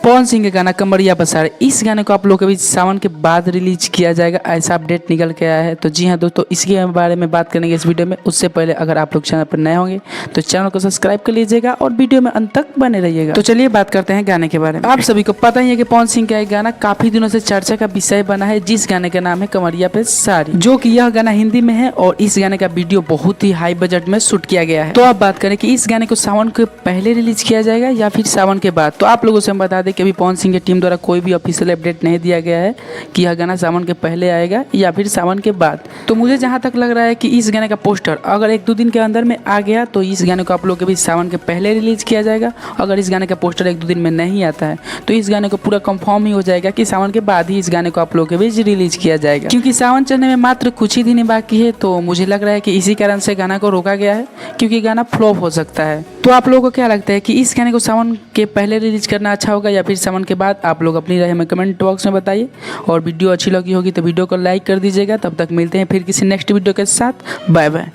पवन सिंह का गाना कमरिया पसार, इस गाने को आप लोग के बीच सावन के बाद रिलीज किया जाएगा, ऐसा अपडेट निकल के आया है। तो जी हाँ दोस्तों, इसके बारे में बात करेंगे इस वीडियो में। उससे पहले अगर आप लोग चैनल पर नए होंगे तो चैनल को सब्सक्राइब कर लीजिएगा और वीडियो में अंत तक बने रहिएगा। तो चलिए बात करते हैं गाने के बारे में। आप सभी को पता ही है कि पवन सिंह का एक गाना काफी दिनों से चर्चा का विषय बना है, जिस गाने का नाम है कमरिया पे सारी, जो कि यह गाना हिंदी में है और इस गाने का वीडियो बहुत ही हाई बजट में शूट किया गया है। तो आप बात करें कि इस गाने को सावन के पहले रिलीज किया जाएगा या फिर सावन के बाद, तो आप लोगों से हम बता दें कि अभी पवन सिंह की टीम द्वारा कोई भी ऑफिशियल अपडेट नहीं दिया गया है कि यह गाना सावन के पहले आएगा या फिर सावन के बाद। तो मुझे जहां तक लग रहा है कि इस गाने का पोस्टर अगर 1-2 दिन के अंदर में आ गया तो इस गाने को आप लोग के बीच सावन के पहले रिलीज किया जाएगा। अगर इस गाने का पोस्टर 1-2 दिन में नहीं आता है तो इस गाने को पूरा कंफर्म ही हो जाएगा कि सावन के बाद ही इस गाने को आप लोग के बीच रिलीज किया जाएगा, क्योंकि सावन चढ़ने में मात्र कुछ ही दिन बाकी है। तो मुझे लग रहा है कि इसी कारण से गाना को रोका गया है, क्योंकि गाना फ्लॉप हो सकता है। तो आप लोगों को क्या लगता है कि इस गाने को सावन के पहले रिलीज करना अच्छा होगा या फिर सावन के बाद? आप लोग अपनी राय हमें कमेंट बॉक्स में बताइए, और वीडियो अच्छी लगी होगी तो वीडियो को लाइक कर दीजिएगा। तब तक मिलते हैं फिर किसी नेक्स्ट वीडियो के साथ। Bye bye.